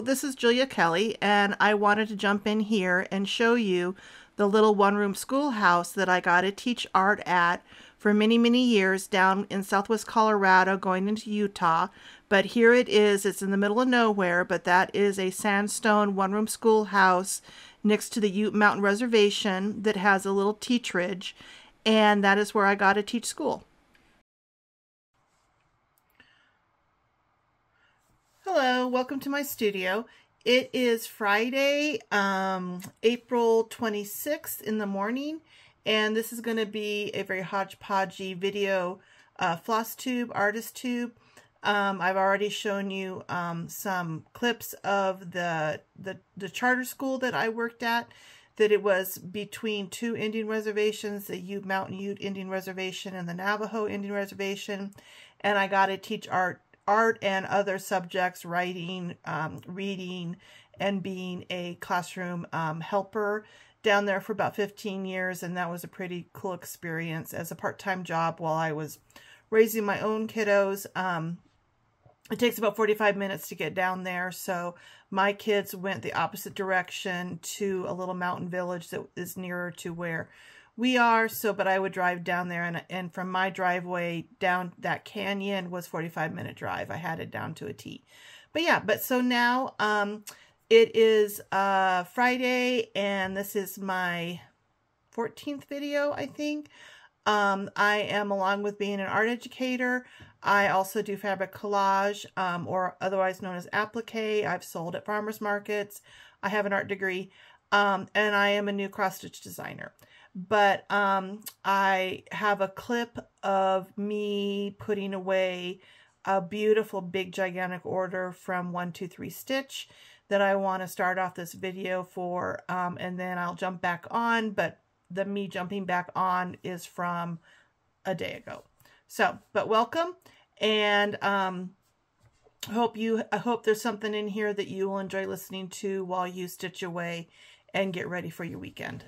So this is Julia Kelly, and I wanted to jump in here and show you the little one-room schoolhouse that I got to teach art at for many, many years down in Southwest Colorado going into Utah. But here it is. It's in the middle of nowhere, but that is a sandstone one-room schoolhouse next to the Ute Mountain Reservation that has a little teachridge, and that is where I got to teach school. Hello, welcome to my studio. It is Friday, April 26th in the morning, and this is going to be a very hodgepodgey video, Flosstube, Artisttube. I've already shown you some clips of the charter school that I worked at, that it was between two Indian reservations, the Ute Mountain Ute Indian Reservation and the Navajo Indian Reservation, and I got to teach art and other subjects, writing, reading, and being a classroom helper down there for about 15 years, and that was a pretty cool experience as a part-time job while I was raising my own kiddos. It takes about 45 minutes to get down there, so my kids went the opposite direction to a little mountain village that is nearer to where we are, but I would drive down there, and from my driveway down that canyon was 45-minute drive. I had it down to a T. So now it is Friday, and this is my 14th video, I think. I am, along with being an art educator, I also do fabric collage, or otherwise known as applique. I've sold at farmers markets. I have an art degree, and I am a new cross-stitch designer. But I have a clip of me putting away a beautiful big gigantic order from 123 Stitch that I want to start off this video for, and then I'll jump back on, but the me jumping back on is from a day ago. But welcome, and I hope there's something in here that you will enjoy listening to while you stitch away and get ready for your weekend.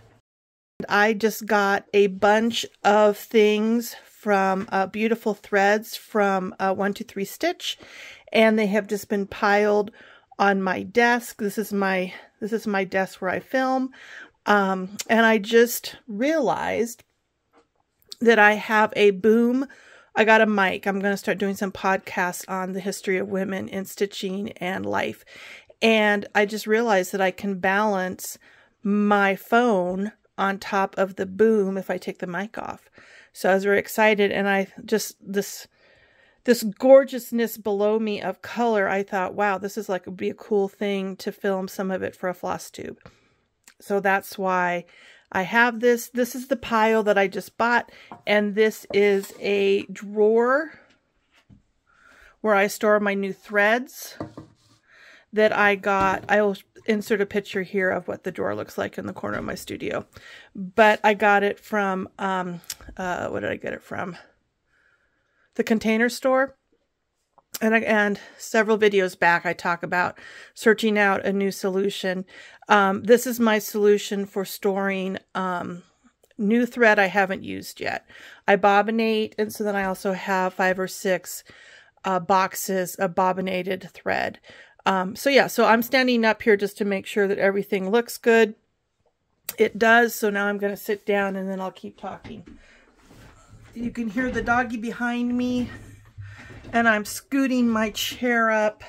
I just got a bunch of things from beautiful threads from 123 Stitch, and they have just been piled on my desk. This is my desk where I film, and I just realized that I have a boom. I got a mic. I'm going to start doing some podcasts on the history of women in stitching and life, and I just realized that I can balance my phone on top of the boom if I take the mic off. So I was very excited, and I just, this gorgeousness below me of color, I thought, wow, this is like, would be a cool thing to film some of it for a Flosstube. So that's why I have this. This is the pile that I just bought, and this is a drawer where I store my new threads that I got. I will insert a picture here of what the drawer looks like in the corner of my studio. But I got it from, what did I get it from? The Container Store. And several videos back, I talk about searching out a new solution. This is my solution for storing new thread I haven't used yet. I bobbinate, and so then I also have 5 or 6 boxes of bobbinated thread. So I'm standing up here just to make sure that everything looks good. It does. So now I'm going to sit down, and then I'll keep talking. You can hear the doggy behind me, and I'm scooting my chair up.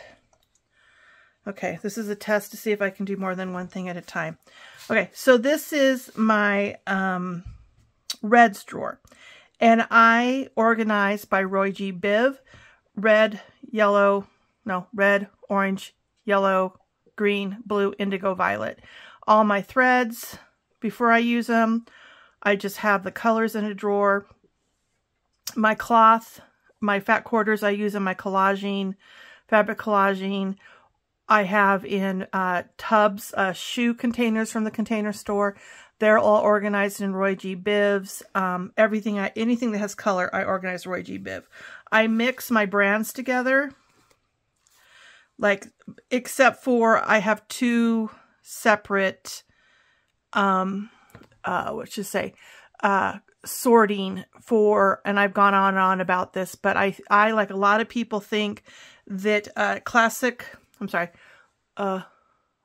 Okay, this is a test to see if I can do more than one thing at a time. Okay, so this is my reds drawer, and I organized by Roy G. Biv: red, orange, yellow, green, blue, indigo, violet. All my threads, before I use them, I just have the colors in a drawer. My cloth, my fat quarters, I use in my collaging, fabric collaging. I have in tubs, shoe containers from the Container Store. They're all organized in Roy G. Biv's. Anything that has color, I organize Roy G. Biv. I mix my brands together, except for I have 2 separate, sorting for, and I've gone on and on about this, but I like a lot of people think that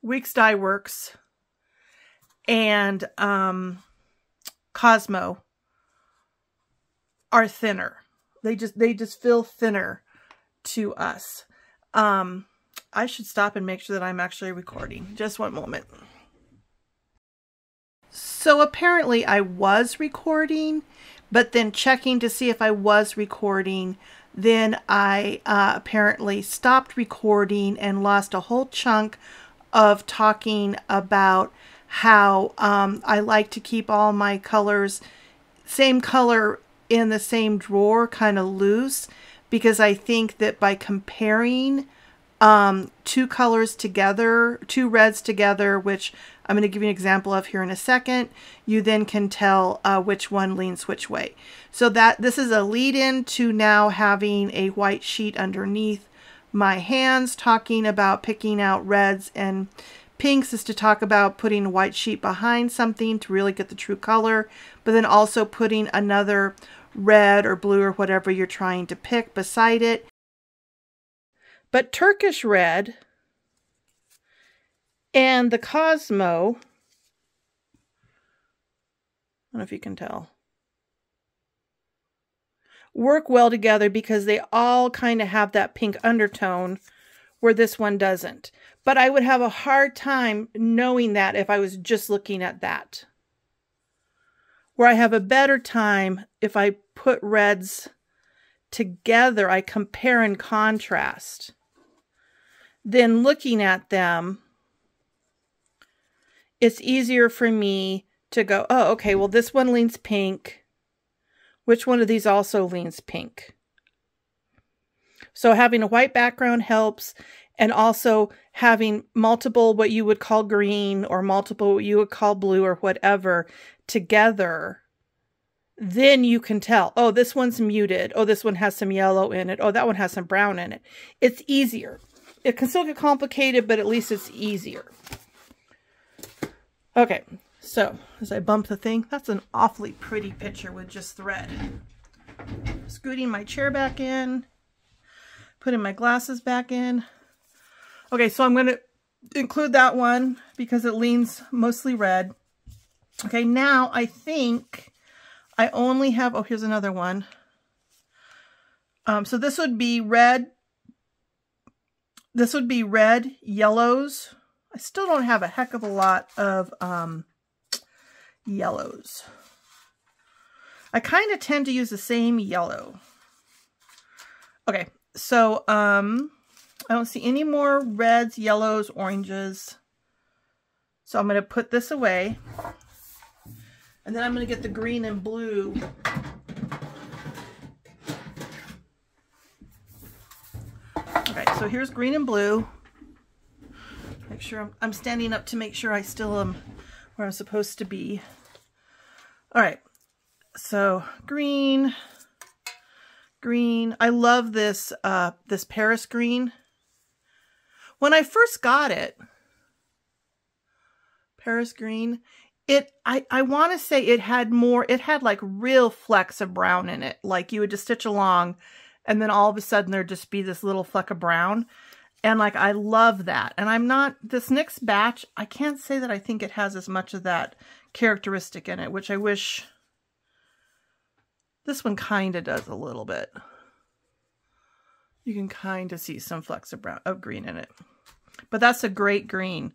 Weeks Dye Works and Cosmo are thinner. They just feel thinner to us. I should stop and make sure that I'm actually recording. Just one moment. So apparently I was recording, but then checking to see if I was recording, then I apparently stopped recording and lost a whole chunk of talking about how I like to keep all my colors same color in the same drawer, kind of loose, because I think that by comparing two colors together, two reds together, which I'm going to give you an example of here in a second, you then can tell which one leans which way. So that this is a lead in to now having a white sheet underneath my hands, talking about picking out reds and pinks is to talk about putting a white sheet behind something to really get the true color, but then also putting another red or blue or whatever you're trying to pick beside it. But Turkish red and the Cosmo, I don't know if you can tell, work well together because they all kind of have that pink undertone where this one doesn't. But I would have a hard time knowing that if I was just looking at that. Where I have a better time if I put reds together, I compare and contrast. Then looking at them, it's easier for me to go, oh, okay, well, this one leans pink. Which one of these also leans pink? So having a white background helps, and also having multiple what you would call green or multiple what you would call blue or whatever together, then you can tell, oh, this one's muted. Oh, this one has some yellow in it. Oh, that one has some brown in it. It's easier. It can still get complicated, but at least it's easier. Okay, so as I bump the thing, that's an awfully pretty picture with just thread. Scooting my chair back in, putting my glasses back in. Okay, so I'm going to include that one because it leans mostly red. Okay, now I think I only have, oh, here's another one. So this would be red. This would be red, yellows. I still don't have a heck of a lot of yellows. I kind of tend to use the same yellow. Okay, so I don't see any more reds, yellows, oranges. So I'm going to put this away. And then I'm going to get the green and blue. Okay, so here's green and blue. Make sure I'm standing up to make sure I still am where I'm supposed to be. All right, so green, green. I love this this Paris green. When I first got it, Paris green, I want to say it had like real flecks of brown in it. Like you would just stitch along and then all of a sudden there'd just be this little fleck of brown. And like, I love that. And this next batch, I can't say that I think it has as much of that characteristic in it, which I wish this one kind of does a little bit. You can kind of see some flecks of green in it. But that's a great green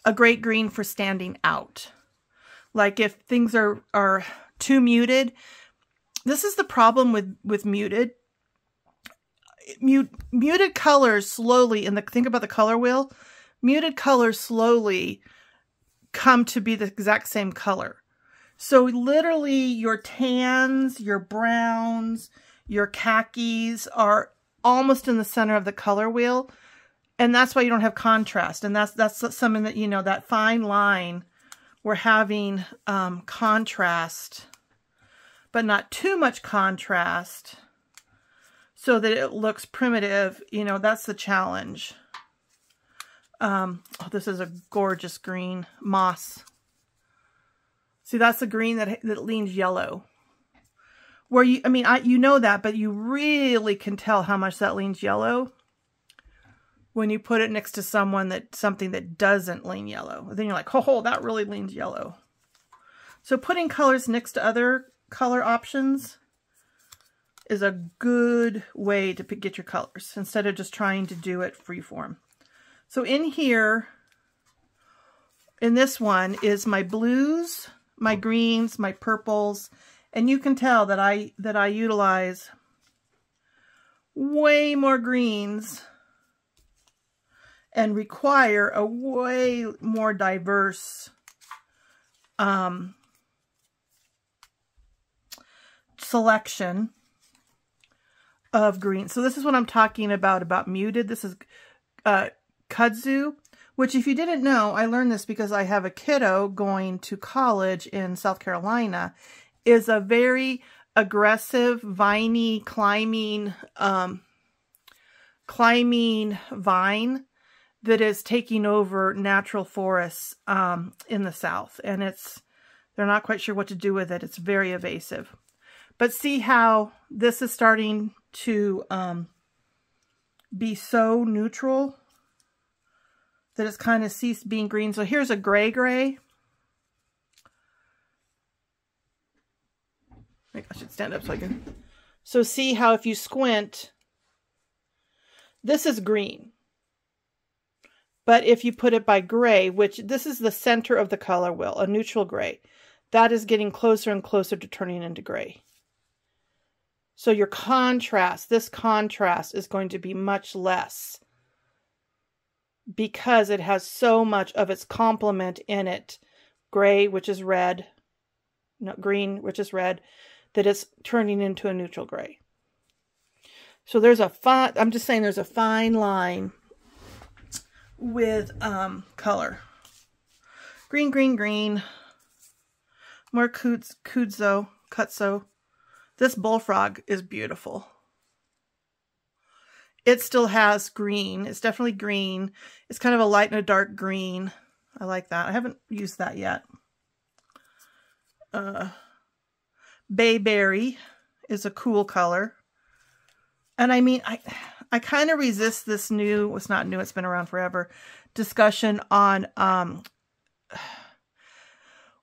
for standing out. Like if things are too muted, this is the problem with muted. Muted colors slowly, think about the color wheel, muted colors slowly come to be the exact same color. So literally your tans, your browns, your khakis are almost in the center of the color wheel. And that's why you don't have contrast. And that's something that, you know, that fine line, we're having contrast, but not too much contrast so that it looks primitive. You know, that's the challenge. Oh, this is a gorgeous green, moss. See, that's the green that leans yellow. Where you, you know that, but you really can tell how much that leans yellow when you put it next to something that doesn't lean yellow. Then you're like, oh, that really leans yellow. So putting colors next to other color options is a good way to get your colors instead of just trying to do it freeform. So in here, in this one is my blues, my greens, my purples, and you can tell that I utilize way more greens and require a way more diverse selection of green. So this is what I'm talking about muted. This is kudzu, which if you didn't know, I learned this because I have a kiddo going to college in South Carolina, is a very aggressive, viney, climbing vine that is taking over natural forests in the South. And they're not quite sure what to do with it. It's very evasive. But see how this is starting to be so neutral that it's kind of ceased being green. So here's a gray. I think I should stand up so I can. So see how if you squint, this is green. But if you put it by gray, which this is the center of the color wheel, a neutral gray, that is getting closer and closer to turning into gray. So your contrast, this contrast is going to be much less because it has so much of its complement in it. Gray, which is red, no, green, which is red, that is turning into a neutral gray. So there's a fine, I'm just saying there's a fine line with color. Green. More kudzu. This bullfrog is beautiful. It still has green. It's definitely green. It's kind of a light and a dark green. I like that. I haven't used that yet. Bayberry is a cool color. And I mean, I kind of resist this new, it's not new, it's been around forever, discussion on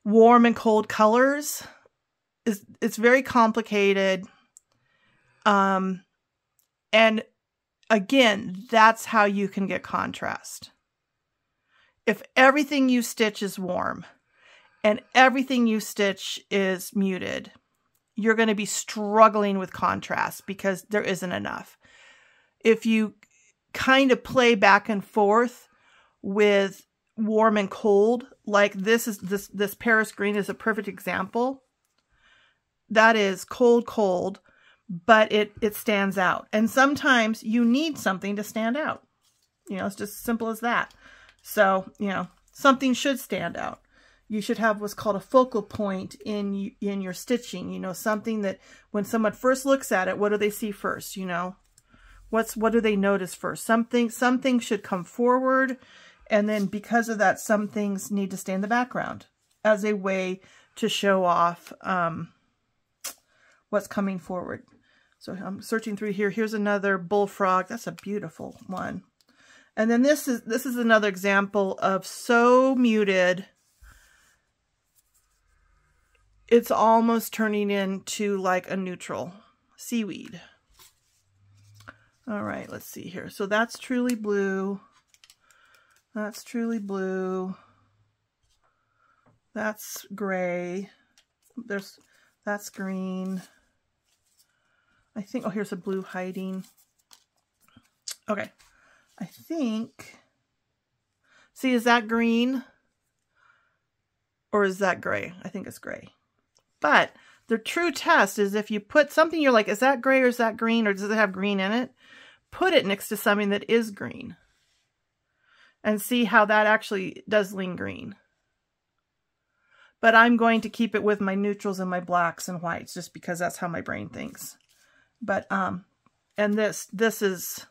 warm and cold colors. It's very complicated. And again, that's how you can get contrast. If everything you stitch is warm and everything you stitch is muted, you're going to be struggling with contrast because there isn't enough. If you kind of play back and forth with warm and cold, like this Paris green is a perfect example. That is cold, but it stands out. And sometimes you need something to stand out. You know, it's just as simple as that. So, you know, something should stand out. You should have what's called a focal point in your stitching. You know, something that when someone first looks at it, what do they see first? You know, what do they notice first? Something should come forward. And then because of that, some things need to stay in the background as a way to show off what's coming forward. So I'm searching through here. Here's another bullfrog. That's a beautiful one. And then this is another example of so muted, it's almost turning into like a neutral seaweed. All right, let's see here. So that's truly blue. That's truly blue. That's gray. That's green. I think, oh, here's a blue hiding. Okay. I think, see, is that green or is that gray? I think it's gray. But the true test is if you put something, you're like, is that gray or is that green or does it have green in it? Put it next to something that is green and see how that actually does lean green. But I'm going to keep it with my neutrals and my blacks and whites just because that's how my brain thinks. But, and this is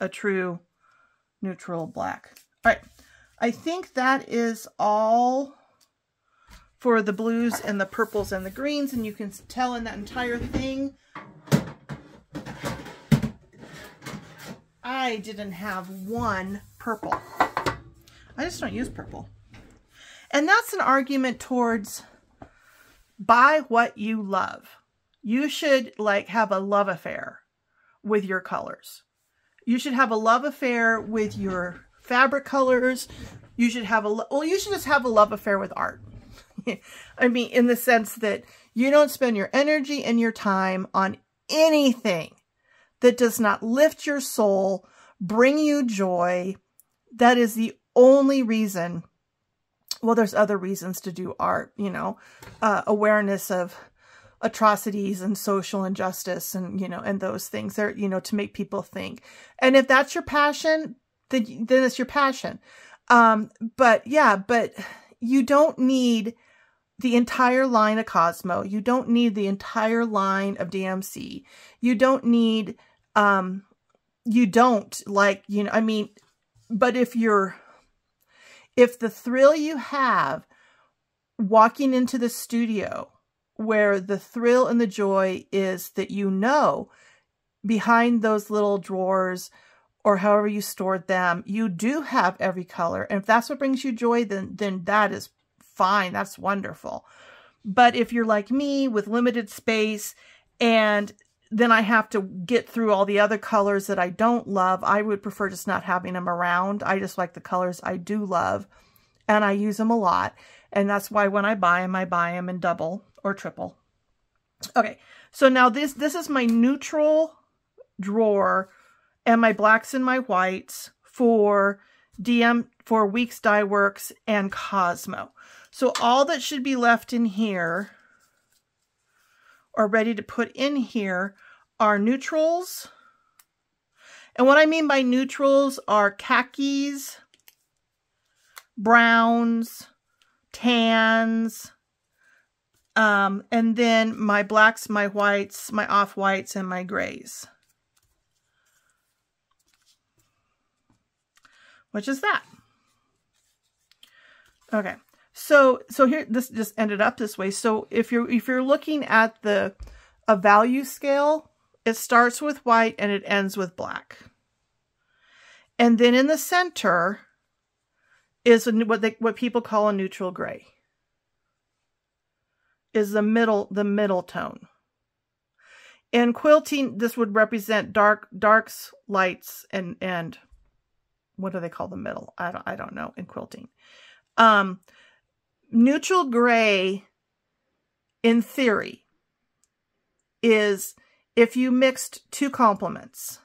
a true neutral black. All right. I think that is all for the blues and the purples and the greens. And you can tell in that entire thing, I didn't have one purple. I just don't use purple. And that's an argument towards buy what you love. You should like have a love affair with your colors. You should have a love affair with your fabric colors. You should have you should just have a love affair with art. I mean, in the sense that you don't spend your energy and your time on anything that does not lift your soul, bring you joy. That is the only reason. Well, there's other reasons to do art, you know, awareness of atrocities and social injustice and, you know, and those things are, you know, to make people think. And if that's your passion, then it's your passion. But yeah, but you don't need the entire line of Cosmo. You don't need the entire line of DMC. You don't need, you don't like, you know, I mean, but if the thrill you have walking into the studio, where the thrill and the joy is that, you know, behind those little drawers or however you stored them, you do have every color. And if that's what brings you joy, then that is fine. That's wonderful. But if you're like me with limited space and then I have to get through all the other colors that I don't love, I would prefer just not having them around. I just like the colors I do love and I use them a lot. And that's why when I buy them in double or triple. Okay, so now this is my neutral drawer and my blacks and my whites for Weeks Dye Works and Cosmo. So all that should be left in here or ready to put in here are neutrals. And what I mean by neutrals are khakis, browns, tans, and then my blacks, my whites, my off-whites, and my grays. Which is that. Okay. So here, this just ended up this way. So if you're looking at a value scale, it starts with white and it ends with black. And then in the center is what people call a neutral gray. Is the middle tone. In quilting, this would represent darks, lights, and what do they call the middle? I don't know in quilting. Neutral gray, in theory, is if you mixed two complements,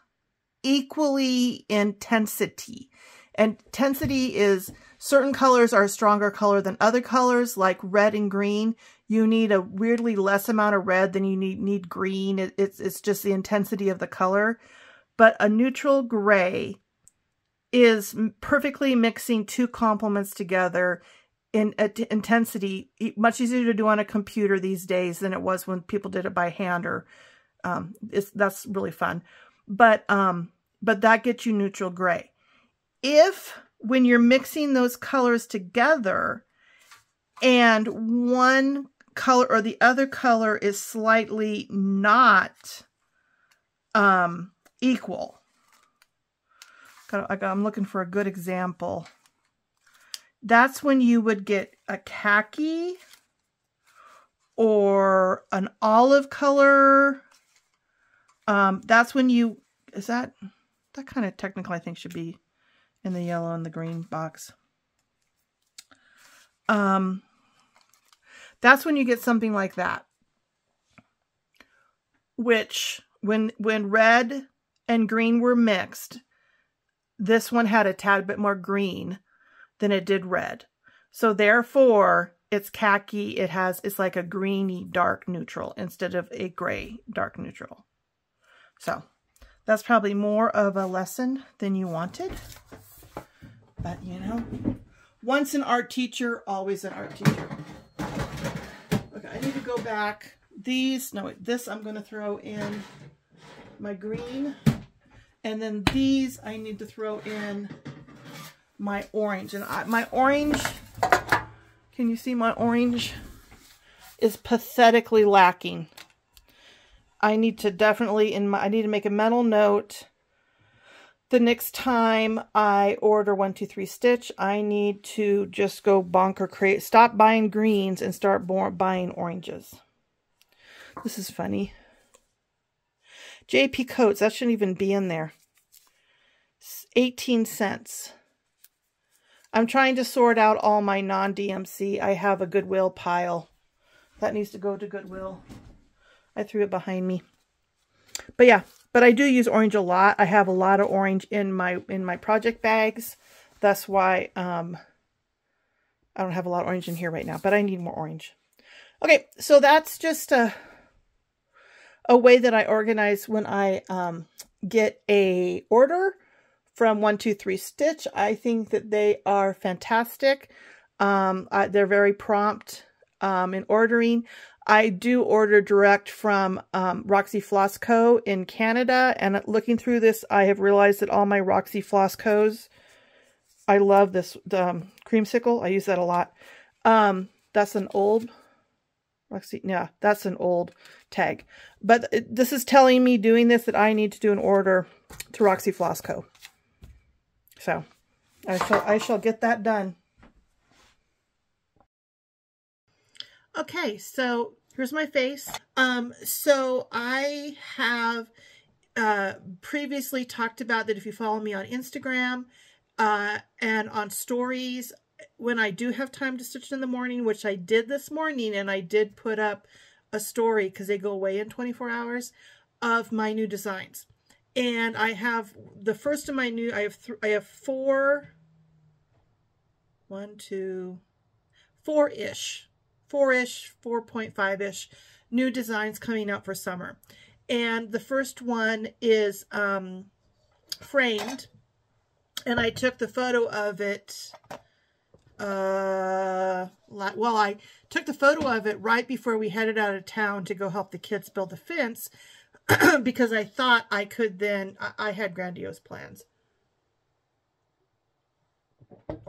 equally intensity. Intensity is certain colors are a stronger color than other colors, like red and green. You need a weirdly less amount of red than you need green. It's just the intensity of the color. But a neutral gray is perfectly mixing two complements together in intensity. Much easier to do on a computer these days than it was when people did it by hand. Or that's really fun. But that gets you neutral gray. If when you're mixing those colors together and one color or the other color is slightly not equal. I'm looking for a good example. That's when you would get a khaki or an olive color. That's when you, that kind of technically I think should be in the yellow and the green box. That's when you get something like that. Which, when red and green were mixed, this one had a tad bit more green than it did red. So therefore, it's khaki. It's like a greeny dark neutral instead of a gray dark neutral. So that's probably more of a lesson than you wanted. But, you know, once an art teacher, always an art teacher. Okay, I need to go back. This I'm going to throw in my green. And then these I need to throw in my orange. And my orange, can you see my orange is pathetically lacking. I need to definitely, I need to make a mental note the next time I order 1, 2, 3 stitch, I need to just go bonker crazy. Stop buying greens and start buying oranges. This is funny. JP Coats, that shouldn't even be in there. 18 cents. I'm trying to sort out all my non-DMC. I have a Goodwill pile. That needs to go to Goodwill. I threw it behind me. But yeah, but I do use orange a lot. I have a lot of orange in my project bags. That's why I don't have a lot of orange in here right now, but I need more orange. Okay, so that's just a way that I organize when I get a order from 1, 2, 3 Stitch. I think that they are fantastic. They're very prompt in ordering. I do order direct from Roxy Floss Co. in Canada, and looking through this, I have realized that all my Roxy Floss Co.'s, I love this creamsicle. I use that a lot. That's an old Roxy. Yeah, that's an old tag. But this is telling me doing this that I need to do an order to Roxy Floss Co. So I shall get that done. Okay, so here's my face. So I have previously talked about that if you follow me on Instagram and on stories, when I do have time to stitch in the morning, which I did this morning, and I did put up a story because they go away in 24 hours of my new designs. And I have the first of my new, I have 4-ish, 4.5-ish new designs coming out for summer. And the first one is framed, and I took the photo of it, well, I took the photo of it right before we headed out of town to go help the kids build the fence, because I thought I could then, I had grandiose plans.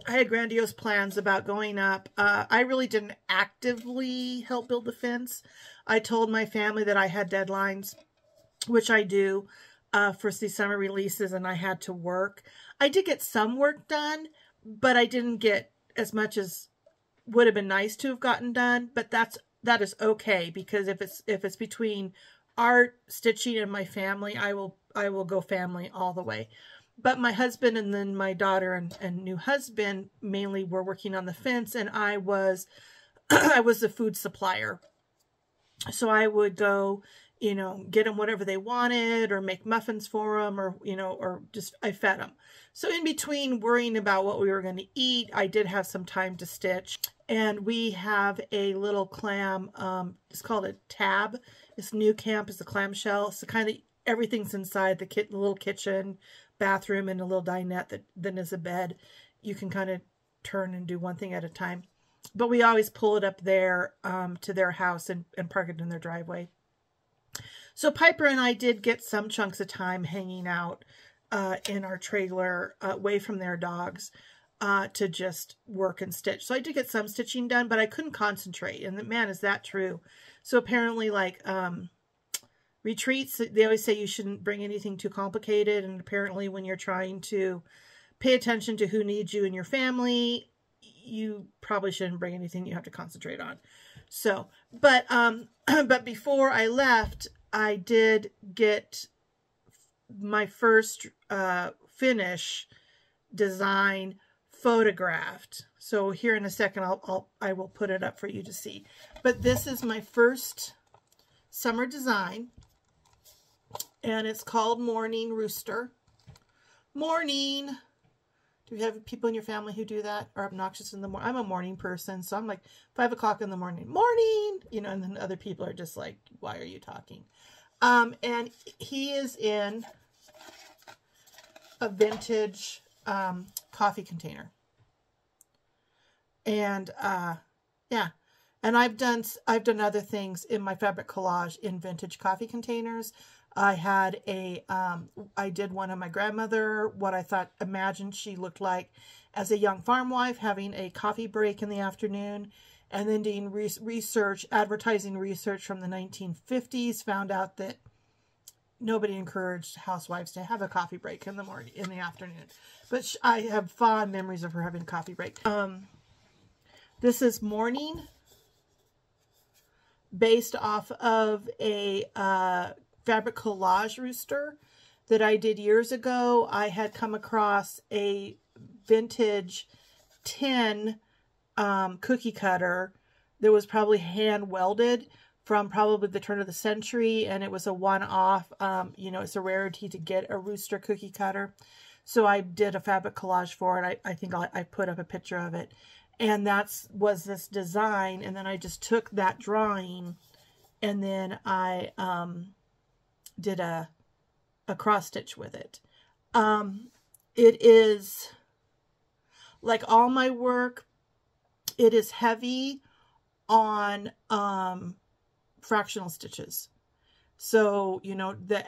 I had grandiose plans about going up. I really didn't actively help build the fence. I told my family that I had deadlines, which I do for these summer releases, and I had to work. I did get some work done, but I didn't get as much as would have been nice to have gotten done. But that is okay, because if it's between art, stitching, and my family, I will go family all the way. But my husband and then my daughter and new husband mainly were working on the fence, and I was the food supplier. So I would go, you know, get them whatever they wanted, or make muffins for them, or, you know, or just I fed them. So in between worrying about what we were going to eat, I did have some time to stitch. And we have a little clam, it's called a tab. It's New Camp, it's a clamshell. So kind of everything's inside the little kitchen, bathroom, and a little dinette that then is a bed. You can kind of turn and do one thing at a time. But we always pull it up there to their house and park it in their driveway. So Piper and I did get some chunks of time hanging out in our trailer away from their dogs to just work and stitch. So I did get some stitching done, but I couldn't concentrate. And man, is that true. So apparently, like retreats, they always say you shouldn't bring anything too complicated. And apparently when you're trying to pay attention to who needs you in your family, you probably shouldn't bring anything you have to concentrate on. So, but before I left, I did get my first finish design photographed. So here in a second, I will put it up for you to see. But this is my first summer design, and it's called Morning Rooster. Morning. Do you have people in your family who do that, are obnoxious in the morning? I'm a morning person, so I'm like 5 o'clock in the morning, morning, you know, and then other people are just like, why are you talking? And he is in a vintage coffee container. And yeah, and I've done other things in my fabric collage in vintage coffee containers. I had I did one on my grandmother, what I imagined she looked like as a young farm wife having a coffee break in the afternoon, and then doing advertising research from the 1950s, found out that nobody encouraged housewives to have a coffee break in the morning, in the afternoon. But I have fond memories of her having a coffee break. This is Morning, based off of a fabric collage rooster that I did years ago. I had come across a vintage tin cookie cutter that was probably hand welded from probably the turn of the century, and it was a one-off. You know, it's a rarity to get a rooster cookie cutter. So I did a fabric collage for it. I think I put up a picture of it. And was this design, and then I just took that drawing, and then I did a cross stitch with it. It is, like all my work, it is heavy on fractional stitches. So, you know, the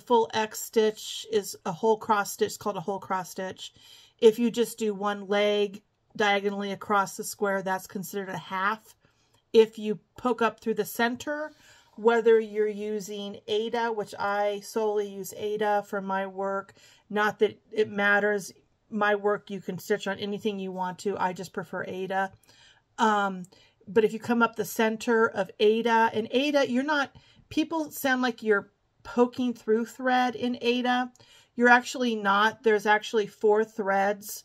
full X stitch is a whole cross stitch, called a whole cross stitch. If you just do one leg diagonally across the square, that's considered a half. If you poke up through the center, whether you're using Aida, which I solely use Aida for my work, not that it matters, my work you can stitch on anything you want to, I just prefer Aida. But if you come up the center of Aida, and Aida, you're not, people sound like you're poking through thread in Aida. You're actually not. There's actually 4 threads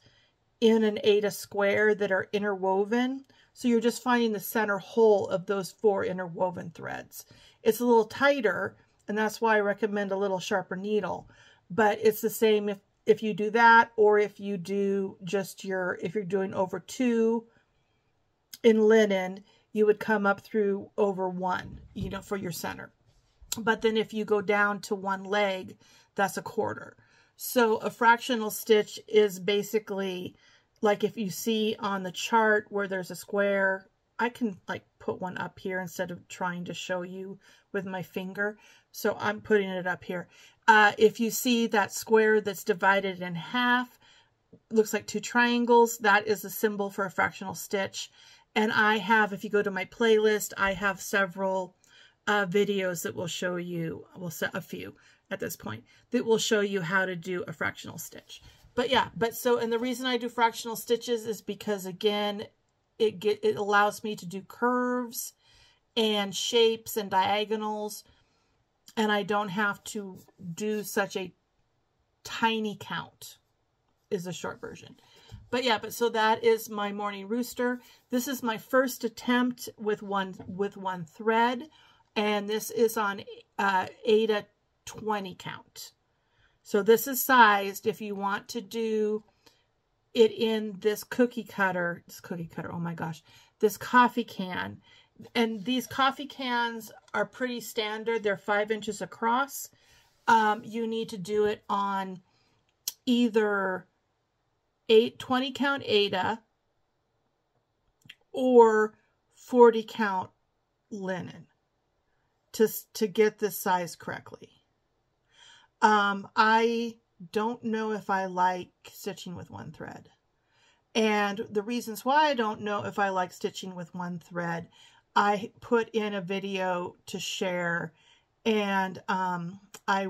in an Aida square that are interwoven. So you're just finding the center hole of those 4 interwoven threads. It's a little tighter, and that's why I recommend a little sharper needle. But it's the same if you do that, or if you do just if you're doing over 2 in linen, you would come up through over 1, you know, for your center. But then if you go down to 1 leg, that's a quarter. So a fractional stitch is basically like if you see on the chart where there's a square, I can like put one up here instead of trying to show you with my finger. So I'm putting it up here. If you see that square that's divided in half, looks like 2 triangles, that is a symbol for a fractional stitch. And I have, if you go to my playlist, I have several videos that will show you, well, a few at this point, that will show you how to do a fractional stitch. But yeah, and the reason I do fractional stitches is because, again, it allows me to do curves and shapes and diagonals, and I don't have to do such a tiny count, is the short version. But yeah, so that is my Morning Rooster. This is my first attempt with one thread, and this is on Aida 20 count. So this is sized if you want to do it in this cookie cutter, oh my gosh, this coffee can. And these coffee cans are pretty standard. They're 5 inches across. You need to do it on either 20 count Aida or 40 count linen to get this size correctly. I don't know if I like stitching with 1 thread. And the reasons why I don't know if I like stitching with 1 thread, I put in a video to share, and I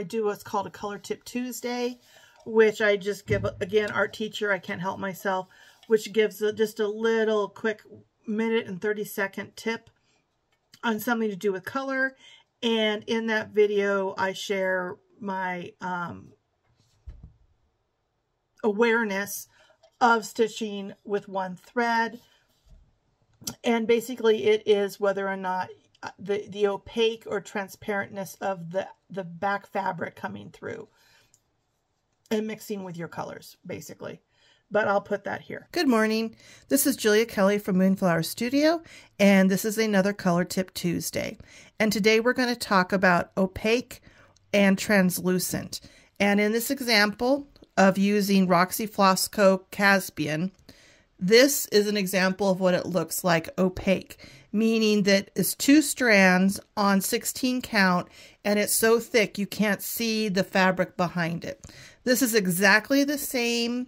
do what's called a Color Tip Tuesday, which I just give, again, art teacher, I can't help myself, which gives just a little quick 1 and 30-second tip on something to do with color. And in that video, I share my awareness of stitching with 1 thread. And basically it is whether or not the opaque or transparentness of the back fabric coming through and mixing with your colors, basically. But I'll put that here. Good morning. This is Julia Kelly from Moonflower Studio, and this is another Color Tip Tuesday. And today we're going to talk about opaque and translucent. And in this example of using Roxy Floss Co. Caspian, this is an example of what it looks like opaque, meaning that it's 2 strands on 16 count, and it's so thick you can't see the fabric behind it. This is exactly the same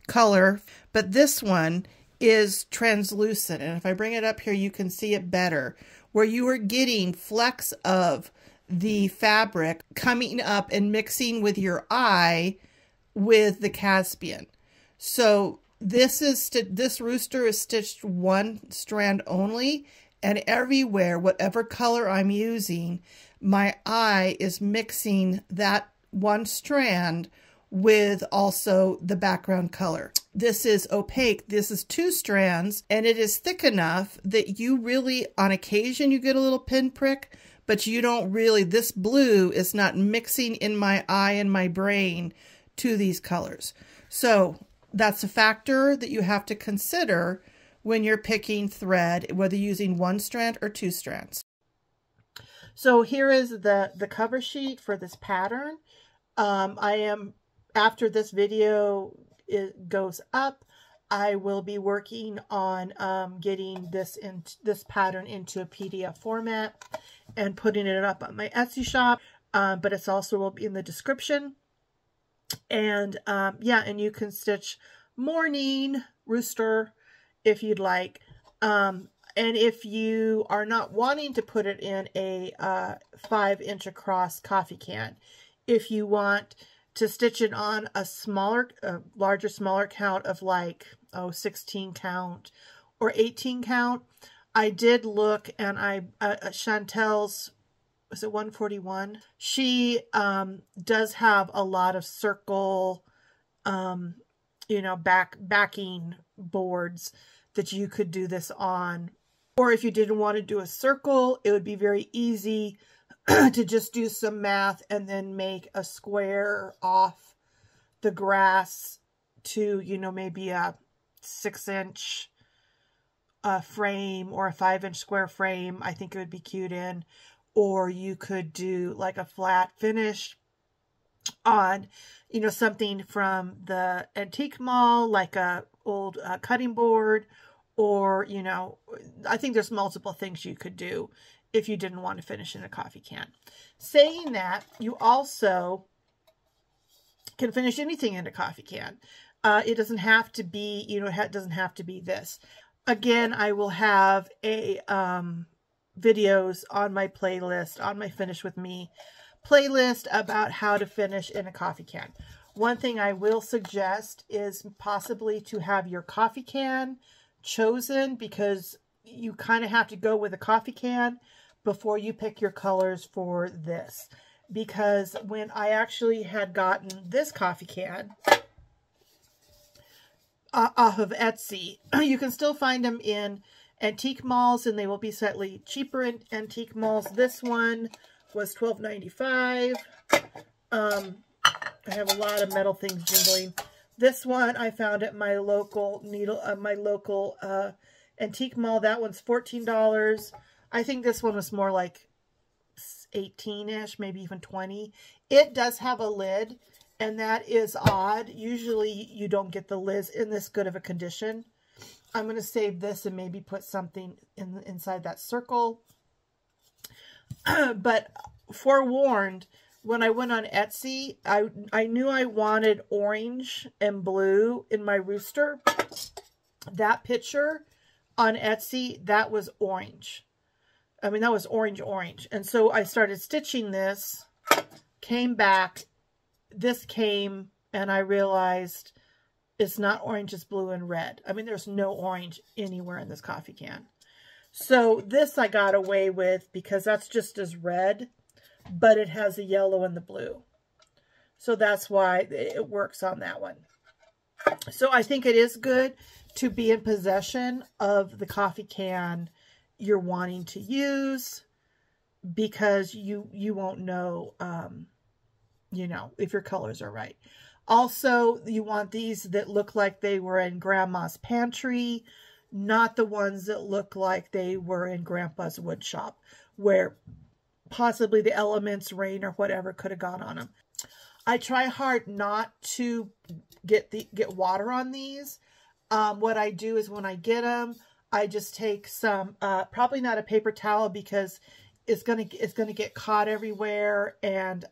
color, but this one is translucent. And if I bring it up here, you can see it better, where you are getting flecks of the fabric coming up and mixing with your eye with the Caspian. So this rooster is stitched one strand only, and everywhere, whatever color I'm using, my eye is mixing that one strand with also the background color. This is opaque. This is 2 strands, and it is thick enough that you really, on occasion, you get a little pinprick, but you don't really, this blue is not mixing in my eye and my brain to these colors. So that's a factor that you have to consider when you're picking thread, whether using 1 strand or 2 strands. So here is the cover sheet for this pattern. After this video goes up, I will be working on getting this pattern into a PDF format and putting it up on my Etsy shop. But it's also will be in the description. And yeah, and you can stitch morning, rooster, if you'd like. And if you are not wanting to put it in a 5-inch across coffee can, if you want to stitch it on a smaller count of like, 16 count or 18 count, I did look, and Chantel's, was it 141? She does have a lot of circle, backing boards that you could do this on. Or if you didn't want to do a circle, it would be very easy to just do some math and then make a square off the grass to, maybe a 6-inch frame or a 5-inch square frame. I think it would be cute in. Or you could do like a flat finish on, something from the antique mall, like a old cutting board, or, I think there's multiple things you could do if you didn't want to finish in a coffee can. Saying that, you also can finish anything in a coffee can. It doesn't have to be, it doesn't have to be this. Again, I will have a videos on my playlist, on my Finish With Me playlist, about how to finish in a coffee can. One thing I will suggest is possibly to have your coffee can chosen, because you kind of have to go with a coffee can before you pick your colors for this. Because when I actually had gotten this coffee can off of Etsy, you can still find them in antique malls, and they will be slightly cheaper in antique malls. This one was $12.95. I have a lot of metal things jingling. This one I found at my local antique mall. That one's $14. I think this one was more like 18-ish, maybe even 20. It does have a lid, and that is odd. Usually you don't get the lids in this good of a condition. I'm going to save this and maybe put something inside that circle. But forewarned, when I went on Etsy, I knew I wanted orange and blue in my rooster. That picture on Etsy, that was orange. I mean, that was orange. And so I started stitching this, came back, this came, and I realized it's not orange, it's blue and red. I mean, there's no orange anywhere in this coffee can. So this I got away with because that's just as red, but it has the yellow and the blue. So that's why it works on that one. So I think it is good to be in possession of the coffee can you're wanting to use, because you won't know, if your colors are right. Also, you want these that look like they were in Grandma's pantry, not the ones that look like they were in Grandpa's wood shop, where possibly the elements, rain or whatever, could have gone on them. I try hard not to get water on these. What I do is when I get them, I just take some, probably not a paper towel, because it's gonna get caught everywhere, and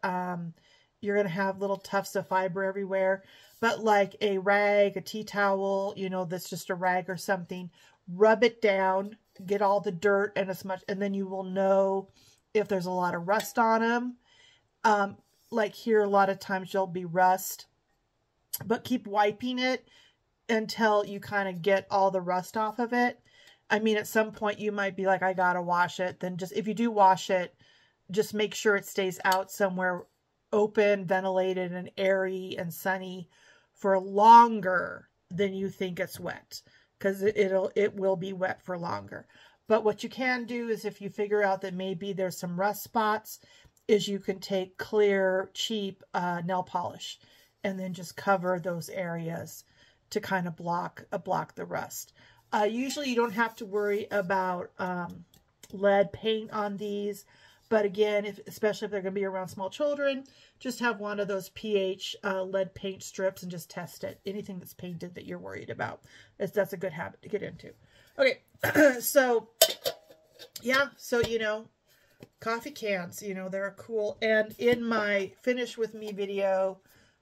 you're gonna have little tufts of fiber everywhere. But like a rag, a tea towel, that's just a rag or something, rub it down, get all the dirt and as much, and then you will know if there's a lot of rust on them. Like here, a lot of times there'll be rust, but keep wiping it until you kind of get all the rust off of it. I mean, at some point you might be like, I gotta wash it. Then just, if you do wash it, just make sure it stays out somewhere open, ventilated, and airy and sunny for longer than you think it's wet, because it will be wet for longer. But what you can do is, if you figure out that maybe there's some rust spots, is you can take clear, cheap nail polish and then just cover those areas to kind of block the rust. Usually you don't have to worry about lead paint on these. But again, especially if they're going to be around small children, just have one of those pH lead paint strips and just test it. Anything that's painted that you're worried about. That's a good habit to get into. Okay, so, yeah, so, you know, coffee cans, you know, they're cool. And in my Finish With Me video,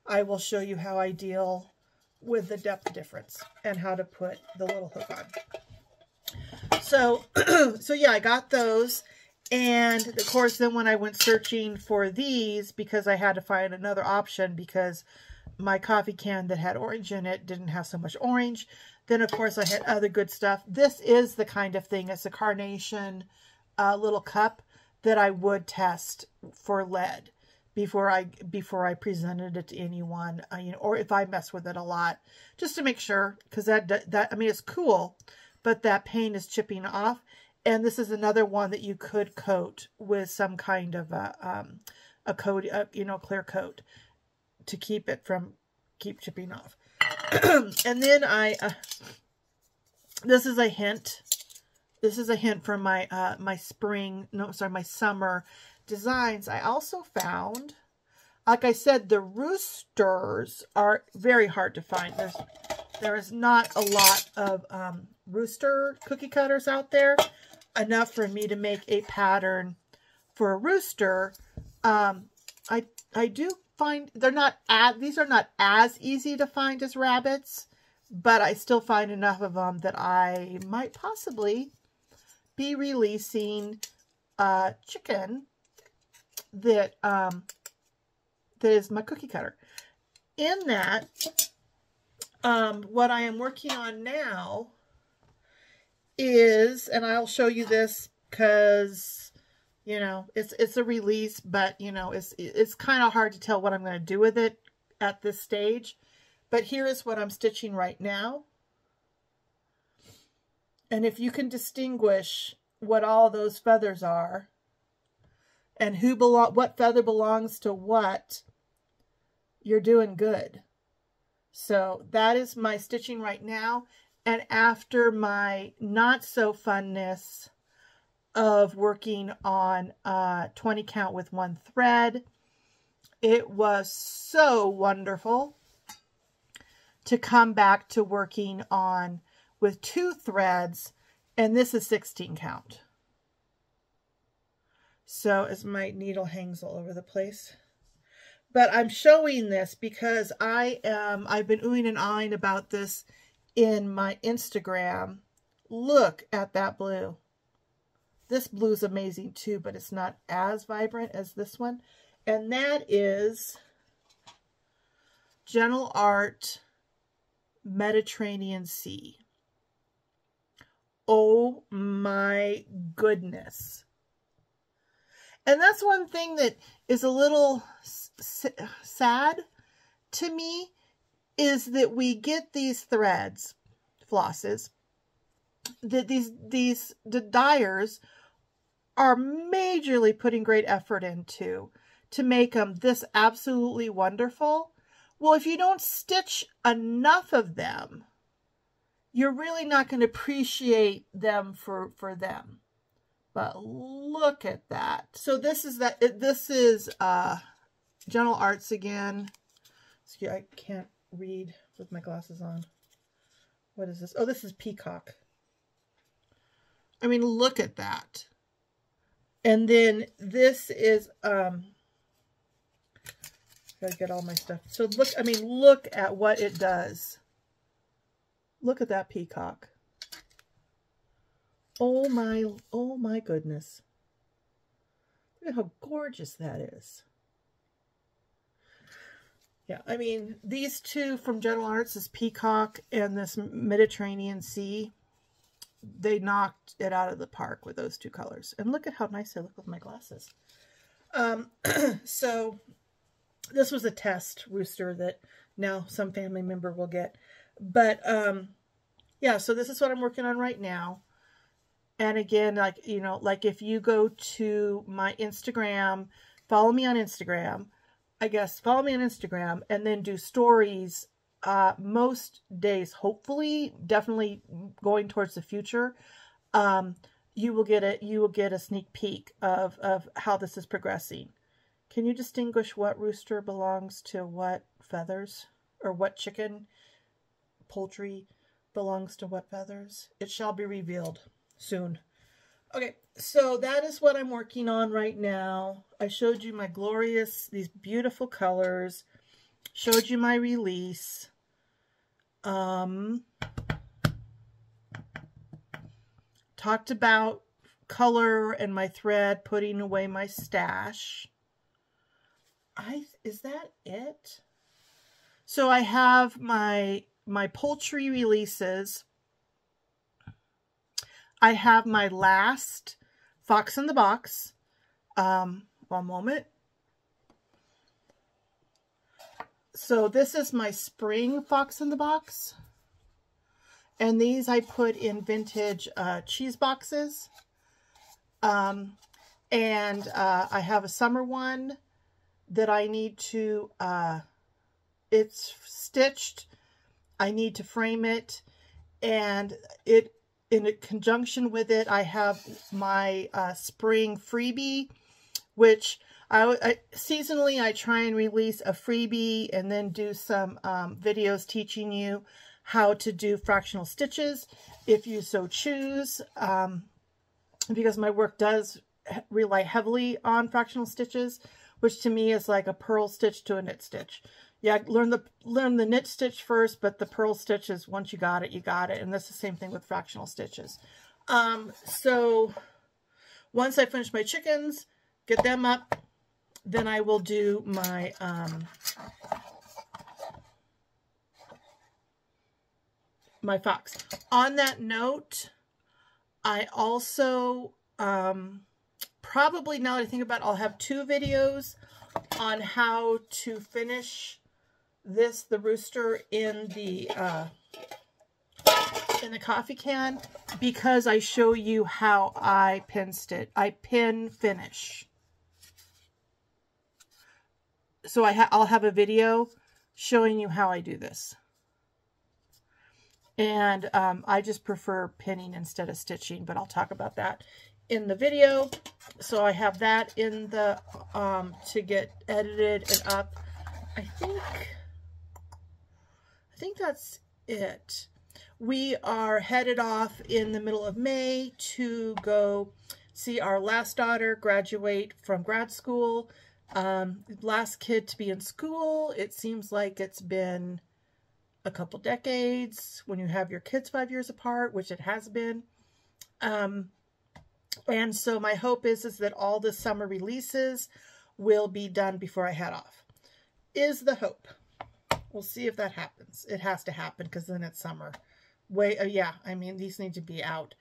I will show you how I deal with the depth difference and how to put the little hook on. So, so yeah, I got those. And of course, then when I went searching for these, because I had to find another option because my coffee can that had orange in it didn't have so much orange. Then of course I had other good stuff. This is the kind of thing, it's a carnation little cup that I would test for lead before I presented it to anyone, you know, or if I mess with it a lot, just to make sure, because that I mean, it's cool, but that paint is chipping off. And this is another one that you could coat with some kind of a coat, you know, clear coat to keep it from chipping off. And then this is a hint. This is a hint from my my summer designs. I also found, like I said, the Roosters are very hard to find. There is not a lot of Rooster cookie cutters out there, enough for me to make a pattern for a Rooster. I do find these are not as easy to find as rabbits, but I still find enough of them that I might possibly be releasing a chicken that that is my cookie cutter. In that, what I am working on now is, and I'll show you this because, you know, it's a release, but, you know, it's kind of hard to tell what I'm going to do with it at this stage. But here is what I'm stitching right now. And if you can distinguish what all those feathers are and what feather belongs to what, you're doing good. So that is my stitching right now. And after my not so funness of working on 20 count with one thread, it was so wonderful to come back to working on with 2 threads, and this is 16 count. So as my needle hangs all over the place. But I'm showing this because I've been oohing and ahhing about this in my Instagram. Look at that blue. This blue is amazing too, but it's not as vibrant as this one. And that is Gentle Art Mediterranean Sea. Oh my goodness. And that's one thing that is a little sad to me, is that we get these threads, flosses, that the dyers are majorly putting great effort into to make them this absolutely wonderful. Well, if you don't stitch enough of them, you're really not going to appreciate them for them. But look at that. So this is Gentle Arts again. Excuse, I can't read with my glasses on. What is this? Oh, this is Peacock. I mean, look at that. And then this is gotta get all my stuff. So look, I mean, look at what it does. Look at that peacock. Oh my goodness. at how gorgeous that is. Yeah, I mean, these two from General Arts, this Peacock and this Mediterranean Sea, they knocked it out of the park with those two colors. And look at how nice I look with my glasses. So this was a test rooster that now some family member will get. But yeah, so this is what I'm working on right now. And again, like, you know, like if you go to my Instagram, follow me on Instagram, follow me on Instagram and then do stories most days, hopefully, definitely going towards the future. You will get a sneak peek of how this is progressing. Can you distinguish what rooster belongs to what feathers, or what chicken, poultry belongs to what feathers? It shall be revealed soon. Okay, so that is what I'm working on right now. I showed you my these beautiful colors, showed you my release. Talked about color and my thread, putting away my stash. Is that it? So I have my poultry releases. I have my last Fox in the Box. One moment. So this is my spring Fox in the Box. And these I put in vintage cheese boxes. And I have a summer one that I need to, it's stitched. I need to frame it. And in conjunction with it, I have my spring freebie, which seasonally I try and release a freebie and then do some videos teaching you how to do fractional stitches if you so choose, because my work does rely heavily on fractional stitches, which to me is like a purl stitch to a knit stitch. Yeah, learn the knit stitch first, but the purl stitch is once you got it, you got it. And that's the same thing with fractional stitches. So once I finish my chickens, get them up, then I will do my my fox. On that note, I also probably, now that I think about it, I'll have 2 videos on how to finish the rooster in the coffee can, because I show you how I pin finish. So I'll have a video showing you how I do this. And I just prefer pinning instead of stitching, but I'll talk about that in the video. So I have that in the to get edited and up. I think that's it. We are headed off in the middle of May to go see our last daughter graduate from grad school. Last kid to be in school. It seems like it's been a couple decades when you have your kids 5 years apart, which it has been. And so my hope is that all the summer releases will be done before I head off. Is the hope. We'll see if that happens. It has to happen because then it's summer. Yeah, I mean, these need to be out.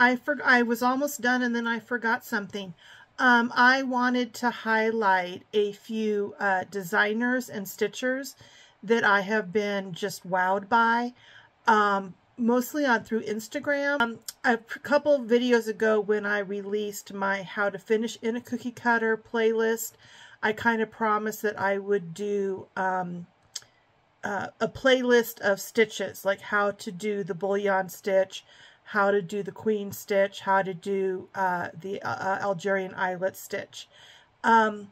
I was almost done and then I forgot something. I wanted to highlight a few designers and stitchers that I have been just wowed by, mostly through Instagram. A couple of videos ago when I released my How to Finish in a Cookie Cutter playlist, I kind of promised that I would do a playlist of stitches, like how to do the bullion stitch, how to do the queen stitch, how to do the Algerian eyelet stitch. And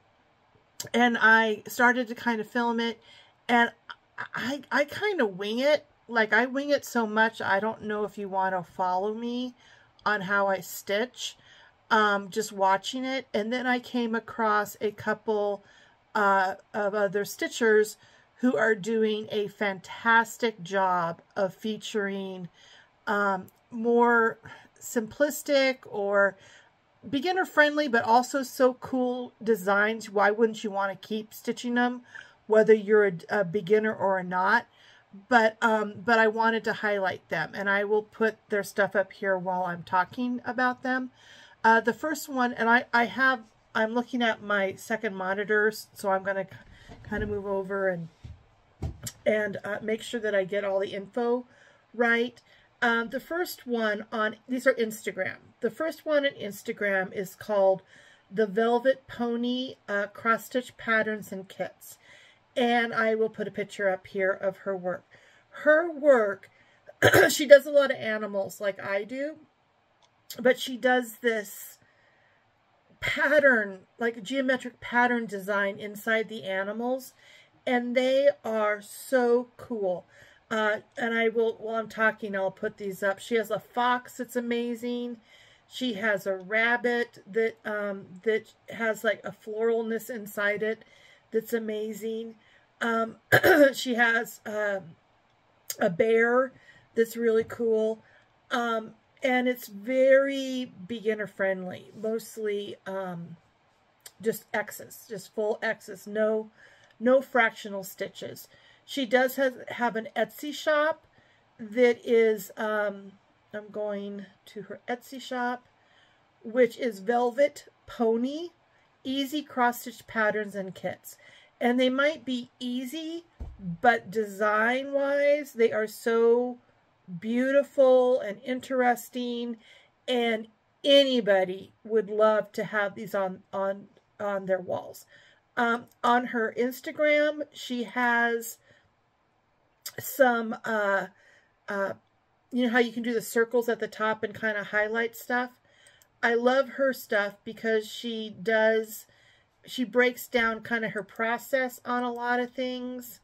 I started to kind of film it, and I kind of wing it. Like, I wing it so much, I don't know if you want to follow me on how I stitch, just watching it. And then I came across a couple of other stitchers who are doing a fantastic job of featuring more simplistic or beginner friendly, but also so cool designs. Why wouldn't you want to keep stitching them, whether you're a beginner or not? But I wanted to highlight them, and I will put their stuff up here while I'm talking about them. The first one, and I'm looking at my second monitors, so I'm going to kind of move over and make sure that I get all the info right. The first one on, these are Instagram. The first one on Instagram is called the Velvet Pony Cross Stitch Patterns and Kits. And I will put a picture up here of her work. Her work, she does a lot of animals like I do, but she does this pattern, like a geometric pattern design inside the animals, and they are so cool. And I will, while I'm talking, I'll put these up. She has a fox that's amazing. She has a rabbit that that has like a floralness inside it that's amazing. She has a bear that's really cool. And it's very beginner friendly, mostly just X's, just full X's, no fractional stitches. She does have an Etsy shop that is, I'm going to her Etsy shop, which is Velvet Pony Easy Cross Stitch Patterns and Kits. And they might be easy, but design-wise, they are so beautiful and interesting, and anybody would love to have these on their walls. On her Instagram, she has some, you know how you can do the circles at the top and kind of highlight stuff? I love her stuff because she breaks down kind of her process on a lot of things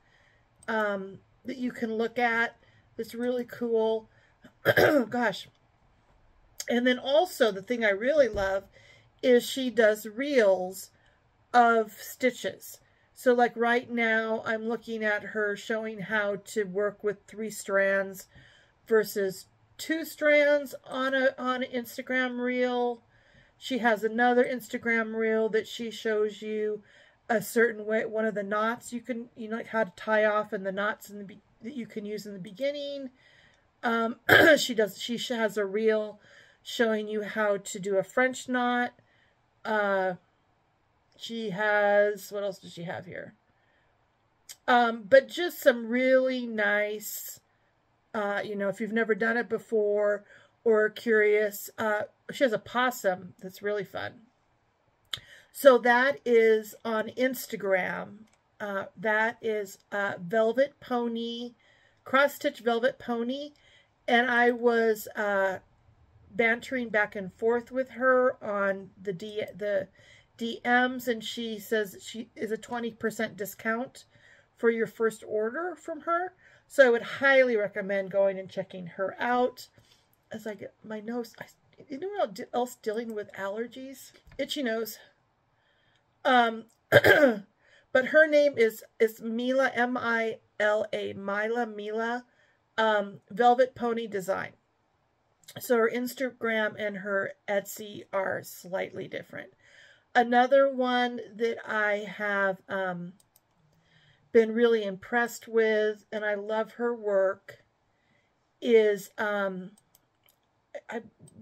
that you can look at. It's really cool. Gosh. And then also the thing I really love is she does reels of stitches. So like right now I'm looking at her showing how to work with 3 strands versus 2 strands on an Instagram reel. She has another Instagram reel that she shows you a certain way, one of the knots you can, like how to tie off, and the knots that you can use in the beginning. She has a reel showing you how to do a French knot. She has, what else does she have here? But just some really nice, if you've never done it before or are curious, she has a possum that's really fun. So that is on Instagram. That is Velvet Pony, Cross Stitch Velvet Pony. And I was bantering back and forth with her on the DMs, and she says she is a 20% discount for your first order from her. So I would highly recommend going and checking her out. As I get my nose, you know what else dealing with allergies? Itchy nose. But her name is Mila, M-I-L-A, Mila, Velvet Pony Design. So her Instagram and her Etsy are slightly different. Another one that I have been really impressed with, and I love her work, is I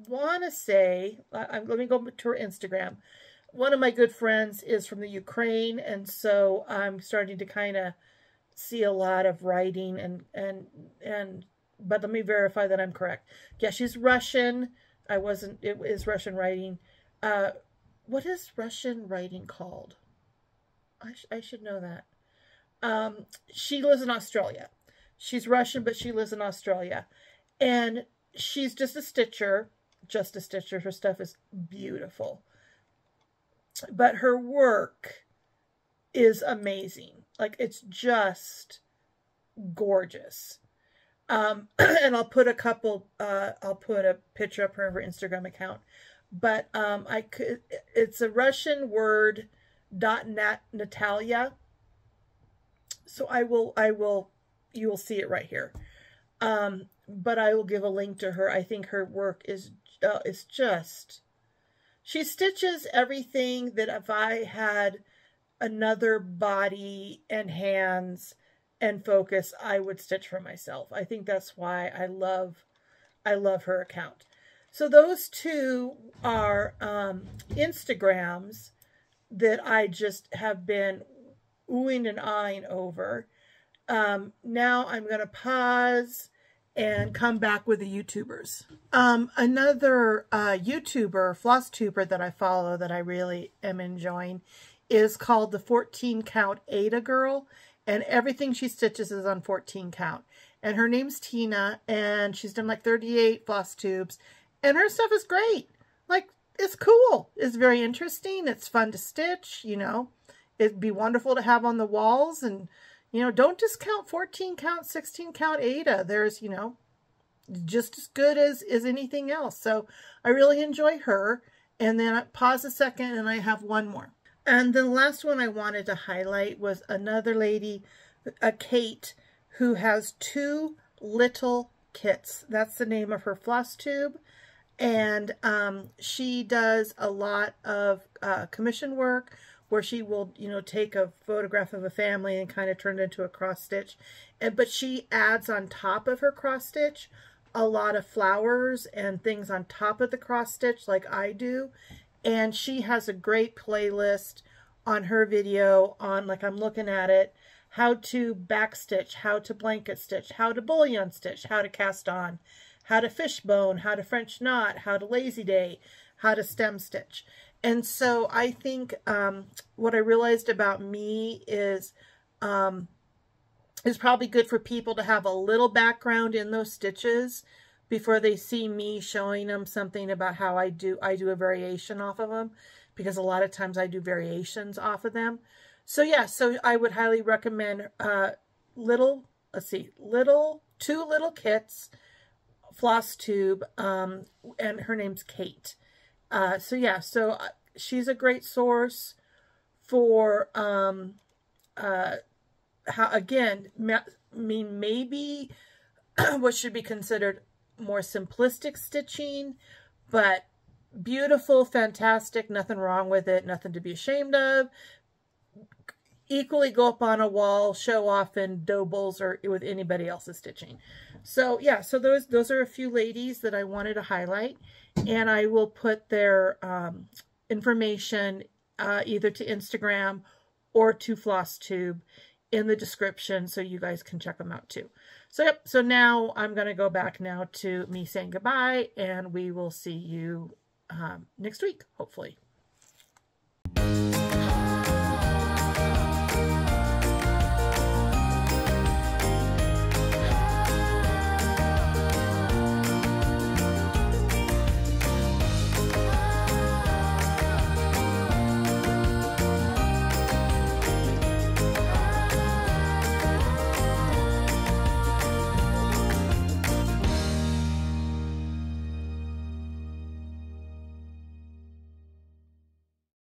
want to say, let me go to her Instagram. One of my good friends is from the Ukraine, and so I'm starting to kind of see a lot of writing, but let me verify that I'm correct. Yeah, she's Russian. It is Russian writing. What is Russian writing called? I should know that. She lives in Australia. She's Russian, but she lives in Australia. And she's just a stitcher. Her stuff is beautiful. But her work is amazing. Like, it's just gorgeous. And I'll put a picture up her Instagram account. But it's a Russian word, .Natalia. So you will see it right here. But I will give a link to her. I think her work is just She stitches everything that if I had another body and hands and focus, I would stitch for myself. I think that's why I love her account. So those two are Instagrams that I just have been oohing and ahhing over. Now I'm going to pause and come back with the YouTubers. Another YouTuber, Flosstuber, that I follow that I really am enjoying is called the 14 Count Ada Girl, and everything she stitches is on 14 count. And her name's Tina, and she's done like 38 floss tubes, and her stuff is great. Like, it's cool. It's very interesting. It's fun to stitch, you know. It'd be wonderful to have on the walls, and, you know, don't discount 14 count, 16 count Ada. There's, you know, just as good as anything else. So I really enjoy her. And then I pause a second and I have one more. And the last one I wanted to highlight was another lady, Kate, who has 2 little kits. That's the name of her floss tube. And she does a lot of commission work where she will, you know, take a photograph of a family and kind of turn it into a cross stitch. But she adds on top of her cross stitch a lot of flowers and things on top of the cross stitch like I do. And she has a great playlist on her video on, like I'm looking at it, how to back stitch, how to blanket stitch, how to bullion stitch, how to cast on, how to fishbone, how to French knot, how to lazy day, how to stem stitch. And so I think what I realized about me is it's probably good for people to have a little background in those stitches before they see me showing them something about how I do a variation off of them, because a lot of times I do variations off of them. So yeah, so I would highly recommend two little kits, floss tube, and her name's Kate. So yeah, so she's a great source for how, again, maybe what should be considered more simplistic stitching, but beautiful, fantastic, nothing wrong with it, nothing to be ashamed of. Equally go up on a wall, show off in doubles or with anybody else's stitching. So yeah, so those are a few ladies that I wanted to highlight, and I will put their information either to Instagram or to Flosstube in the description so you guys can check them out too. So yep, so now I'm going to go back now to me saying goodbye, and we will see you next week, hopefully.